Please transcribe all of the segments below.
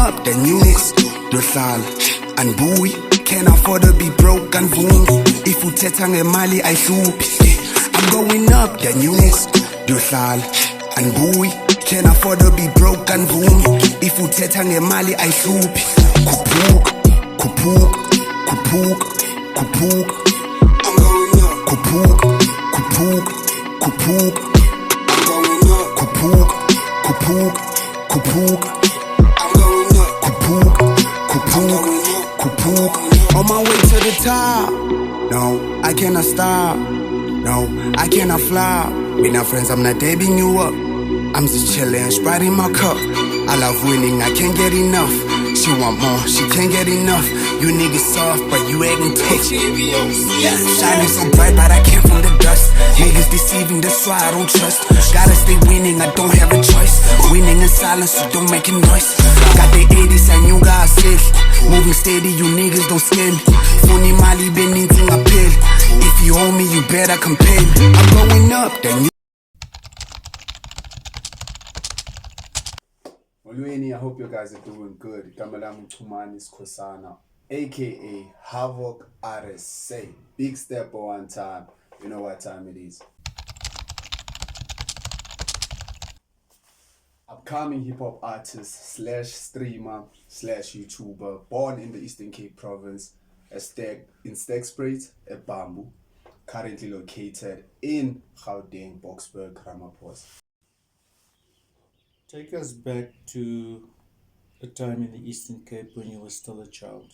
up, then you next. Dohlala and buoy. Can't afford to be broke and boom. If you tetha ngemali ayihluphi. I'm going up, then you next. Dohlala and buoy. Can't afford to be broke and boom. If you tetha ngemali ayihluphi. Khuphuka, khuphuka, khuphuka, khuphuka. I'm going up. Khuphuka, khuphuka, khuphuka. I'm going up. Khuphuka, khuphuka, khuphuka. I'm going up. Khuphuka, khuphuka, khuphuka. On my way to the top. No, I cannot stop. No, I cannot fly. With my friends, I'm not dating you up. I'm just chillin', Sprite in my cup. I love winning, I can't get enough. She want more, she can't get enough. You niggas soft, but you acting tough. Yeah, shining so bright, but I came from the dust. Niggas deceiving, that's why I don't trust. Gotta stay winning, I don't have a choice. Winning in silence, so don't make a noise. Got the 80s and you got sick. Moving steady, you niggas don't scare me. Funny Mali been eating a pill. If you owe me, you better come pay me. I'm going up, then you. Molweni, I hope you guys are doing good. Kamalam Tumani Skosana, aka Havoc RSA. Big step for one time. You know what time it is. Upcoming hip hop artist / streamer / YouTuber, born in the Eastern Cape province, in Stegspruit, a Bamboo, currently located in Gauteng, Boksburg, Ramaphosa. Take us back to a time in the Eastern Cape when you were still a child.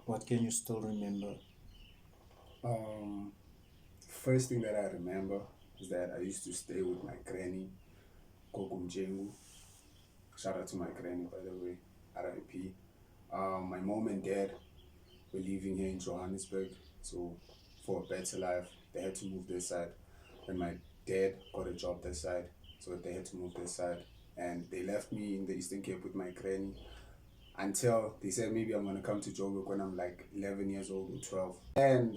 What can you still remember? First thing that I remember is that I used to stay with my granny, Kokumjengu. Shout out to my granny, by the way, RIP. My mom and dad were living here in Johannesburg, so for a better life, they had to move this side. And my dad got a job this side, so they had to move this side. And they left me in the Eastern Cape with my granny until they said maybe I'm gonna come to Joburg when I'm like 11 years old or 12. And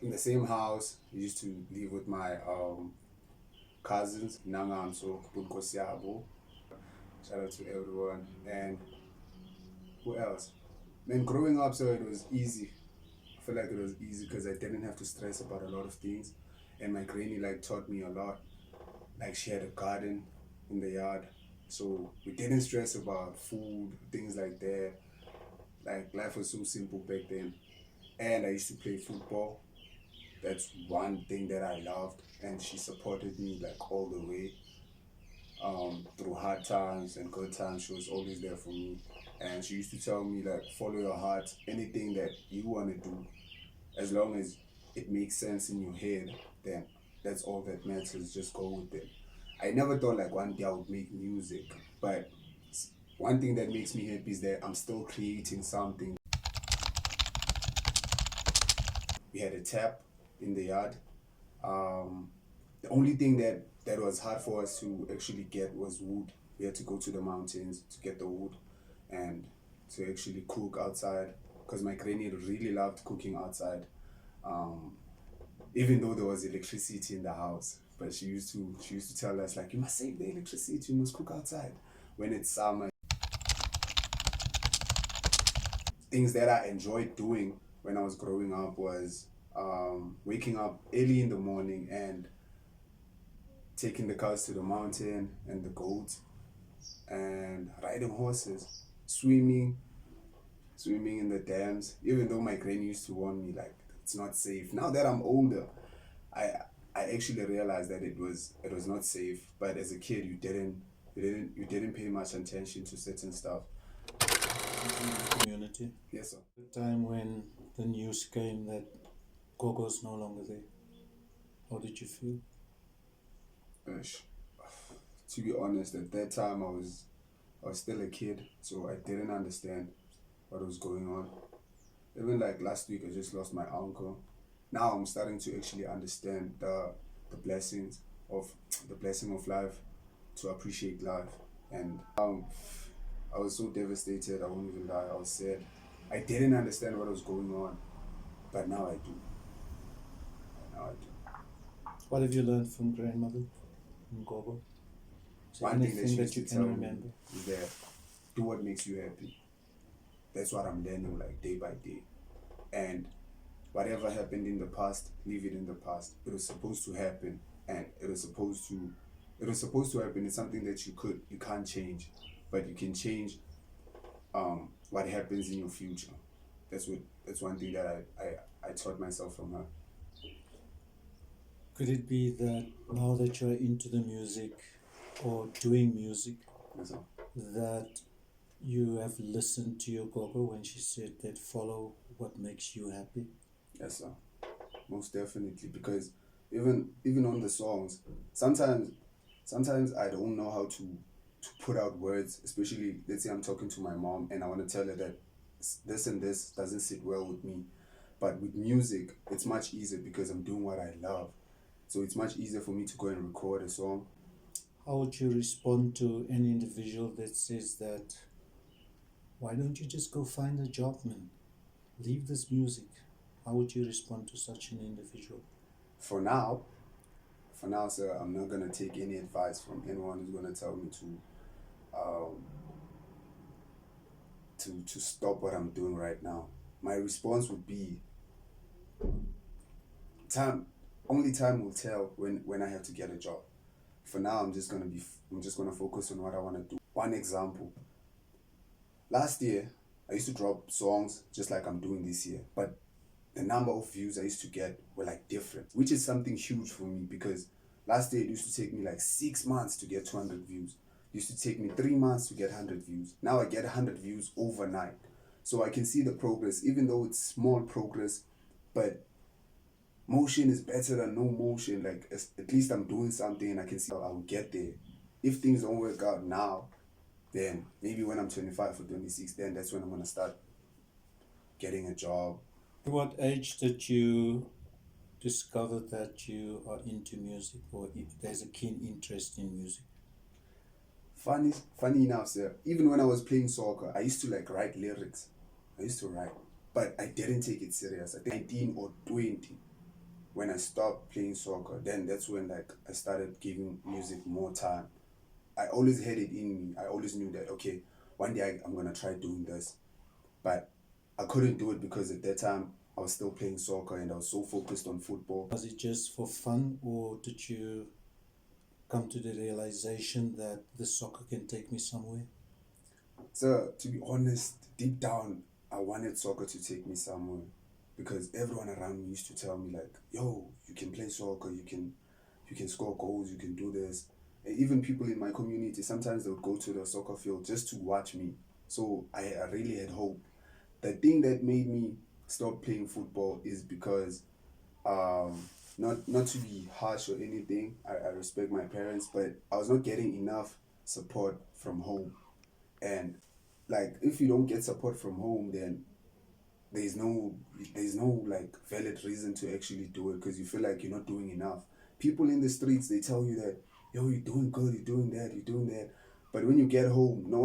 in the same house, I used to live with my cousins, Nangamso, Punkosiabo. Shout out to everyone. And who else? Then growing up, so it was easy. I feel like it was easy because I didn't have to stress about a lot of things. And my granny like taught me a lot. Like she had a garden in the yard. So we didn't stress about food, things like that. Like life was so simple back then. And I used to play football. That's one thing that I loved. And she supported me like all the way. Through hard times and good times, she was always there for me. And she used to tell me like, follow your heart, anything that you want to do, as long as it makes sense in your head, then that's all that matters, just go with it. I never thought like one day I would make music, but one thing that makes me happy is that I'm still creating something. We had a tap in the yard. The only thing that was hard for us to actually get was wood. We had to go to the mountains to get the wood and to actually cook outside, because my granny really loved cooking outside. Even though there was electricity in the house, but she used to tell us like, you must save the electricity, you must cook outside when it's summer. Things that I enjoyed doing when I was growing up was waking up early in the morning and taking the cows to the mountain and the goats, and riding horses, swimming in the dams, even though my granny used to warn me like it's not safe. Now that I'm older, I actually realized that it was not safe, but as a kid you didn't pay much attention to certain stuff. Community. Yes, sir. The time when the news came that Gogo's no longer there. How did you feel? To be honest, at that time I was still a kid, so I didn't understand what was going on. Even like last week, I just lost my uncle. Now I'm starting to actually understand the blessing of life, to appreciate life. And I was so devastated, I won't even lie, I was sad. I didn't understand what was going on, but now I do. What have you learned from grandmother, from Gogo? One thing that she anything used that you to can tell me remember? is that do what makes you happy. That's what I'm learning like day by day. And whatever happened in the past, leave it in the past. It was supposed to happen, and it was supposed to happen. It's something that you can't change, but you can change what happens in your future. That's one thing that I taught myself from her. Could it be that now that you're into the music or doing music, That's all. that you have listened to your gogo when she said that follow what makes you happy? Yes, sir. Most definitely. Because even on the songs, sometimes I don't know how to put out words. Especially, let's say I'm talking to my mom and I want to tell her that this and this doesn't sit well with me. But with music, it's much easier because I'm doing what I love. So it's much easier for me to go and record a song. How would you respond to an individual that says that, why don't you just go find a job, man? Leave this music. How would you respond to such an individual? For now, sir, I'm not gonna take any advice from anyone who's gonna tell me um to stop what I'm doing right now. My response would be time. Only time will tell when I have to get a job. For now, I'm just gonna focus on what I want to do. One example: last year, I used to drop songs just like I'm doing this year, but the number of views I used to get were like different, which is something huge for me because last year it used to take me like 6 months to get 200 views. It used to take me 3 months to get 100 views. Now I get 100 views overnight. So I can see the progress, even though it's small progress, but motion is better than no motion. Like, at least I'm doing something and I can see I'll get there. If things don't work out now, then maybe when I'm 25 or 26, then that's when I'm going to start getting a job. At what age did you discover that you are into music or if there's a keen interest in music? Funny enough, sir, even when I was playing soccer, I used to like write lyrics. I used to write, but I didn't take it serious. I think 19 or 20 when I stopped playing soccer. Then that's when like I started giving music more time. I always had it in me. I always knew that okay, one day I'm gonna try doing this, but I couldn't do it because at that time I was still playing soccer and I was so focused on football. Was it just for fun or did you come to the realization that the soccer can take me somewhere? So to be honest, deep down, I wanted soccer to take me somewhere because everyone around me used to tell me like, "Yo, you can play soccer, you can score goals, you can do this." And even people in my community, sometimes they would go to the soccer field just to watch me. So I really had hope. The thing that made me stop playing football is because um, not to be harsh or anything, I respect my parents, but I was not getting enough support from home. And like if you don't get support from home, then there's no there's no like valid reason to actually do it because you feel like you're not doing enough. People in the streets, they tell you that, yo, you're doing good, you're doing that, you're doing that. But when you get home, no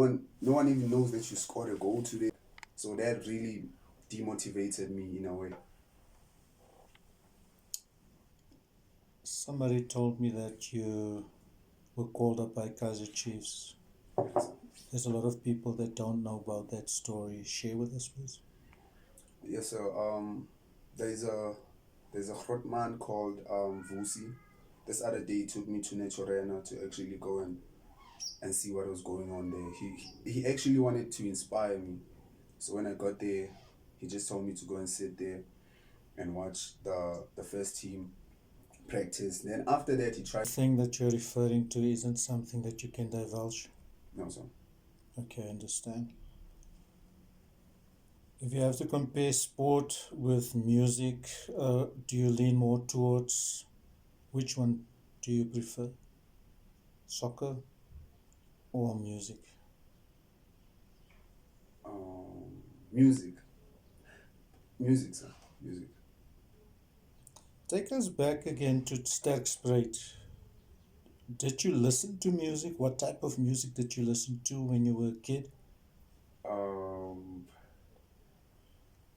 one even knows that you scored a goal today. So that really demotivated me in a way. Somebody told me that you were called up by Kaiser Chiefs. There's a lot of people that don't know about that story. Share with us, please. Yes, sir. There's a hot man called Vusi. This other day he took me to Naturena to actually go and see what was going on there. He actually wanted to inspire me. So when I got there, he just told me to go and sit there and watch the first team practice. Then after that he The tried. thing that you're referring to isn't something that you can divulge. No, sir. Okay, I understand. If you have to compare sport with music, do you lean more towards which one do you prefer? Soccer or music? Music. Music, sir. Music. Take us back again to Sterkspruit. Did you listen to music? What type of music did you listen to when you were a kid?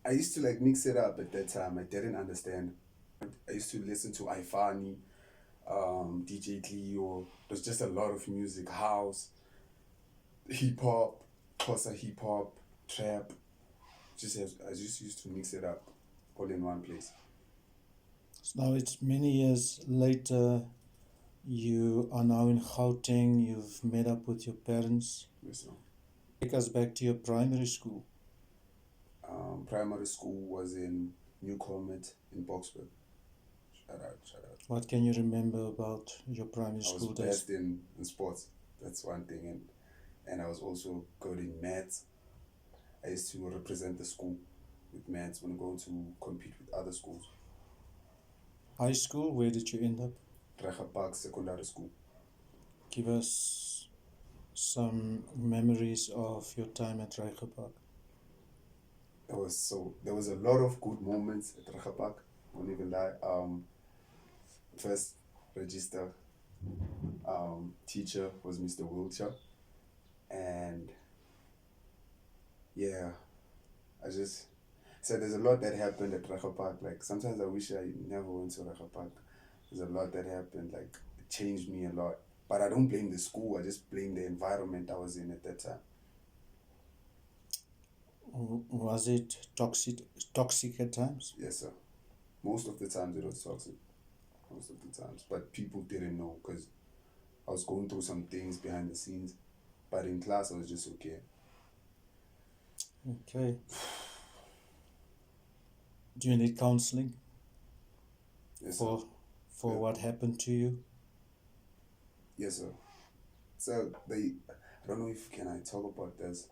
I used to like mix it up at that time. I didn't understand. I used to listen to Ifani, DJ Cleo. There's just a lot of music, house, hip hop. Xhosa hip hop, trap. I just used to mix it up all in one place. So now it's many years later. You are now in Gauteng. You've met up with your parents. Yes, sir. Take us back to your primary school. Primary school was in New Comet in Boksburg. Shout out, shout out. What can you remember about your primary I was school days? best in sports. That's one thing, and I was also good in maths. I used to represent the school with maths when going to compete with other schools. High school, where did you end up? Reiger Park Secondary School. Give us some memories of your time at Reiger Park. There was a lot of good moments at Reiger Park. Won't even lie. First register teacher was Mr. Wiltshire, and yeah, I just said there's a lot that happened at Reiger Park. Like sometimes I wish I never went to Reiger Park. There's a lot that happened. Like it changed me a lot. But I don't blame the school. I just blame the environment I was in at that time. Was it toxic at times? Yes, sir. Most of the times it was toxic. Most of the times, but people didn't know because I was going through some things behind the scenes. But in class, I was just okay. Okay. Do you need counseling Yes, sir. for what happened to you? Yes, sir. So I don't know if can I talk about this,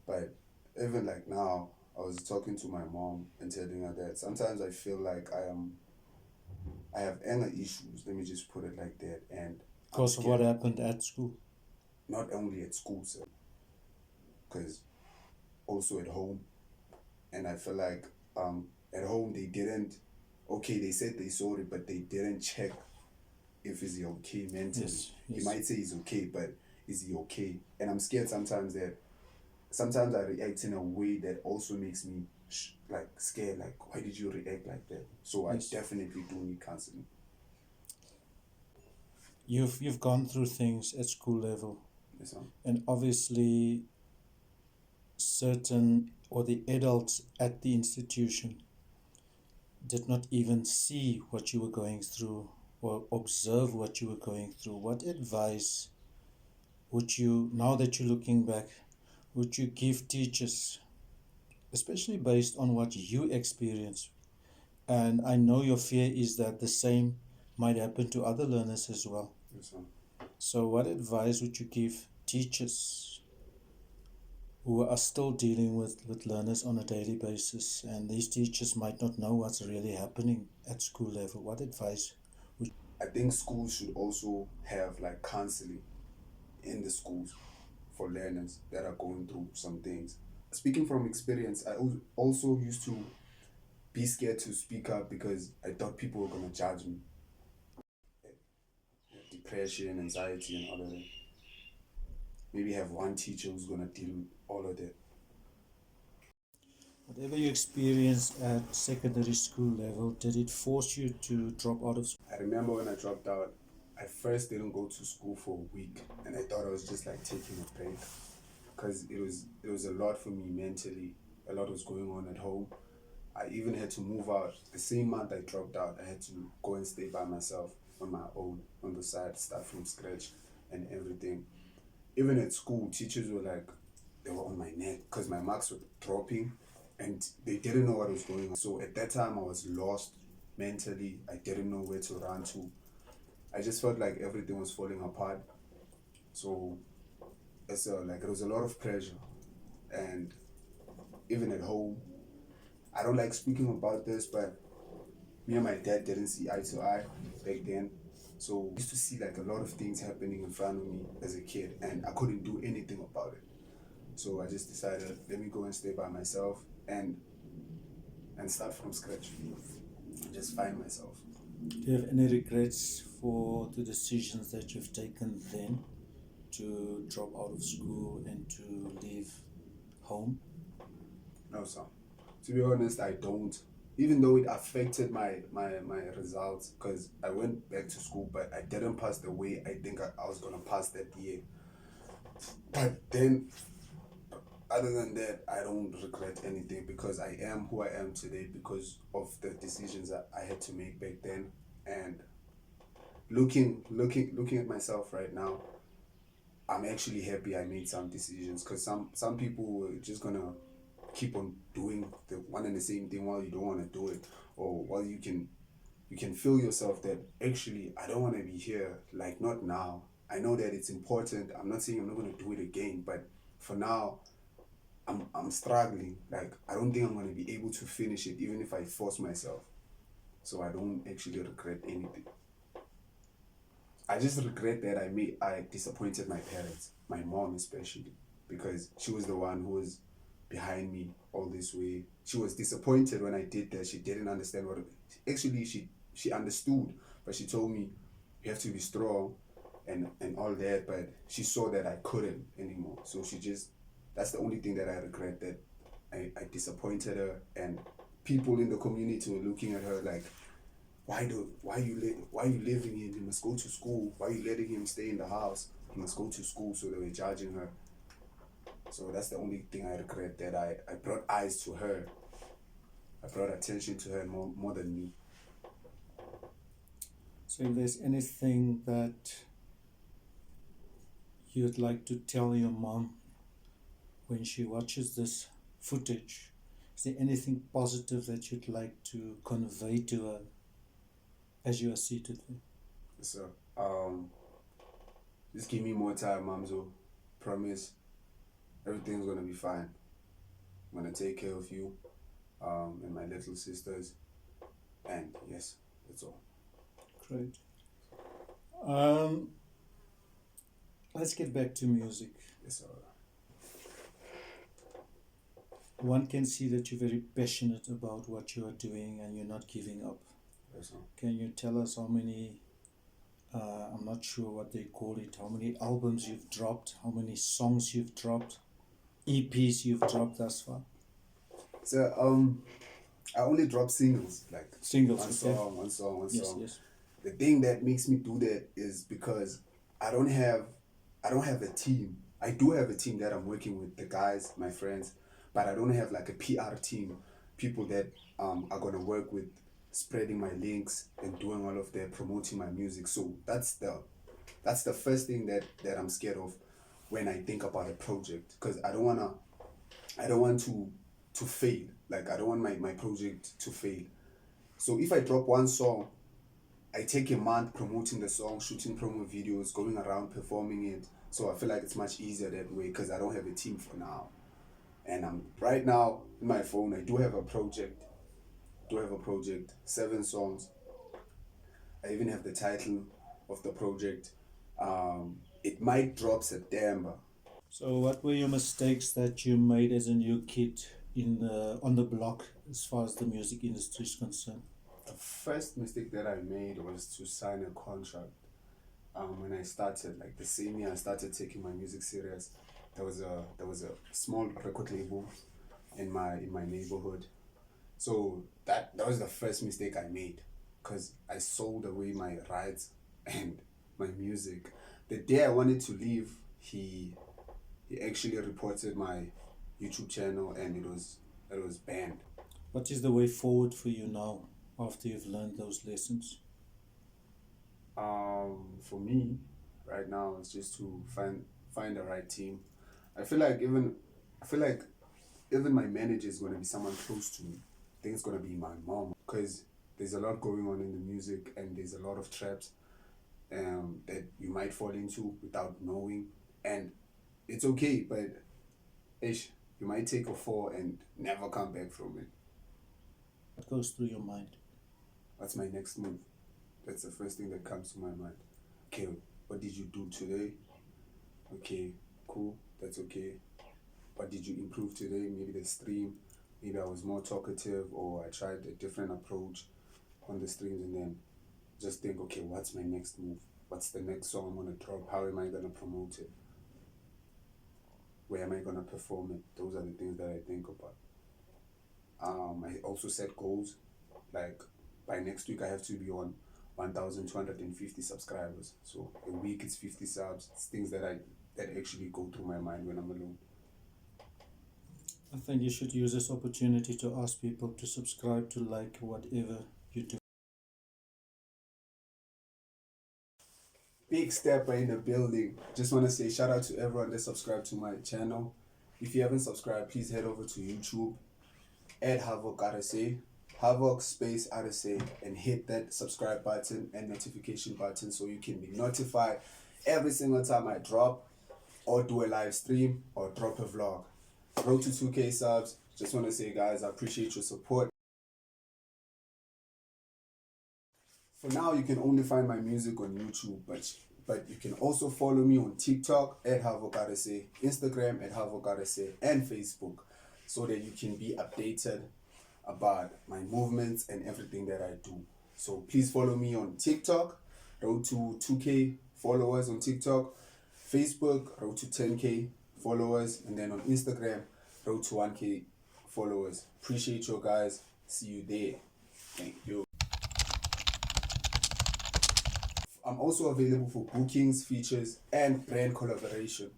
but even like now, I was talking to my mom and telling her that sometimes I feel like I have anger issues. Let me just put it like that. And Because of what happened at school? not only at school, sir, because also at home. And I feel like at home they didn't. Okay, they said they sorry, but they didn't check if he's okay mentally. Yes, He yes. might say he's okay, but is he okay? And I'm scared sometimes I react in a way that also makes me like scared. Like, why did you react like that? So Yes. I definitely do need counseling. You've gone through things at school level, Yes, sir. and obviously certain or the adults at the institution did not even see what you were going through or observe what you were going through. What advice would you, now that you're looking back, would you give teachers, especially based on what you experienced? And I know your fear is that the same might happen to other learners as well. Yes, sir. So what advice would you give teachers who are still dealing with learners on a daily basis, and these teachers might not know what's really happening at school level? What advice? I think schools should also have like counseling in the schools for learners that are going through some things. Speaking from experience, I also used to be scared to speak up because I thought people were going to judge me. Depression, anxiety, and all of that. Maybe have one teacher who's going to deal with all of that. Whatever you experienced at secondary school level, did it force you to drop out of school? I remember when I dropped out, I first didn't go to school for a week, and I thought I was just like taking a break because it was a lot for me mentally. A lot was going on at home. I even had to move out. The same month I dropped out, I had to go and stay by myself on my own, on the side, start from scratch and everything. Even at school, teachers were like, they were on my neck because my marks were dropping and they didn't know what was going on. So at that time, I was lost mentally. I didn't know where to run to. I just felt like everything was falling apart. So like it was a lot of pressure. And even at home, I don't like speaking about this, but me and my dad didn't see eye to eye back then. So I used to see like a lot of things happening in front of me as a kid, and I couldn't do anything about it. So I just decided, let me go and stay by myself and start from scratch. Just find myself. Do you have any regrets for the decisions that you've taken then to drop out of school and to leave home? No, sir. To be honest, I don't. Even though it affected my results, because I went back to school, but I didn't pass the way I think I was going to pass that year. But then other than that, I don't regret anything because I am who I am today because of the decisions that I had to make back then. And looking at myself right now, I'm actually happy I made some decisions because some people are just gonna keep on doing the one and the same thing while you don't want to do it, or while you can feel yourself that actually I don't want to be here, like not now. I know that it's important. I'm not saying I'm not gonna do it again, but for now I'm struggling. Like I don't think I'm gonna be able to finish it even if I force myself. So I don't actually regret anything. I just regret that I disappointed my parents, my mom especially, because she was the one who was behind me all this way. She was disappointed when I did that. She didn't understand what actually she understood, but she told me you have to be strong and all that, but she saw that I couldn't anymore. So she just that's the only thing that I regret, that I disappointed her, and people in the community were looking at her like, why are you leaving him? He must go to school. Why are you letting him stay in the house? He must go to school. So they were judging her. So that's the only thing I regret, that I brought eyes to her. I brought attention to her more than me. So if there's anything that you'd like to tell your mom when she watches this footage, is there anything positive that you'd like to convey to her as you are seated there? So, just give me more time, Mamzo. Promise, everything's gonna be fine. I'm gonna take care of you, and my little sisters, and yes, that's all. Great. Let's get back to music. Yes, sir. One can see that you're very passionate about what you are doing and you're not giving up. Yes, sir. Can you tell us how many, I'm not sure what they call it, how many albums you've dropped, how many songs you've dropped, EPs you've dropped thus far? So, I only drop singles, like Singles, one okay. song. Yes. The thing that makes me do that is because I don't have a team. I do have a team that I'm working with, the guys, my friends, but I don't have like a PR team, people that are gonna work with spreading my links and doing all of that, promoting my music. So that's the first thing that I'm scared of when I think about a project, because I don't want to fail. Like I don't want my project to fail. So if I drop one song, I take a month promoting the song, shooting promo videos, going around performing it. So I feel like it's much easier that way because I don't have a team for now. And I'm right now in my phone. I do have a project. 7 songs. I even have the title of the project. It might drop September. So what were your mistakes that you made as a new kid on the block as far as the music industry is concerned? The first mistake that I made was to sign a contract. When I started, like the same year I started taking my music serious, there was a small record label in my neighborhood. So that was the first mistake I made, because I sold away my rights and my music. The day I wanted to leave, he actually reported my YouTube channel and it was banned. What is the way forward for you now after you've learned those lessons? For me, right now, it's just to find the right team. I feel like even my manager is gonna be someone close to me. I think it's gonna be my mom, because there's a lot going on in the music and there's a lot of traps that you might fall into without knowing, and it's okay, but you might take a fall and never come back from it. What goes through your mind? What's my next move? That's the first thing that comes to my mind. Okay, what did you do today? Okay, cool, that's okay. What did you improve today? Maybe the stream, maybe I was more talkative, or I tried a different approach on the streams, and then just think, okay, what's my next move? What's the next song I'm gonna drop? How am I gonna promote it? Where am I gonna perform it? Those are the things that I think about. I also set goals, like by next week I have to be on 1,250 subscribers. So a week it's 50 subs. It's things that actually go through my mind when I'm alone. I think you should use this opportunity to ask people to subscribe, to like whatever you do. Big stepper in the building. Just want to say shout out to everyone that subscribed to my channel. If you haven't subscribed, please head over to YouTube at Havoc RSA, Havoc space RSA, and hit that subscribe button and notification button so you can be notified every single time I drop or do a live stream or drop a vlog. Road to 2K subs. Just want to say, guys, I appreciate your support. For now, you can only find my music on YouTube, but you can also follow me on TikTok at Havoc RSA, Instagram at Havoc RSA, and Facebook, so that you can be updated about my movements and everything that I do. So please follow me on TikTok, road to 2K followers on TikTok, Facebook, road to 10K followers, and then on Instagram, road to 1K followers. Appreciate you guys. See you there. Thank you. I'm also available for bookings, features, and brand collaboration.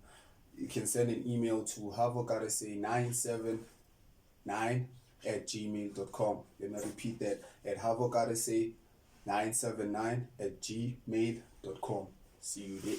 You can send an email to havocrsa979@gmail.com. Let me repeat that, at havocrsa979@gmail.com. See you there.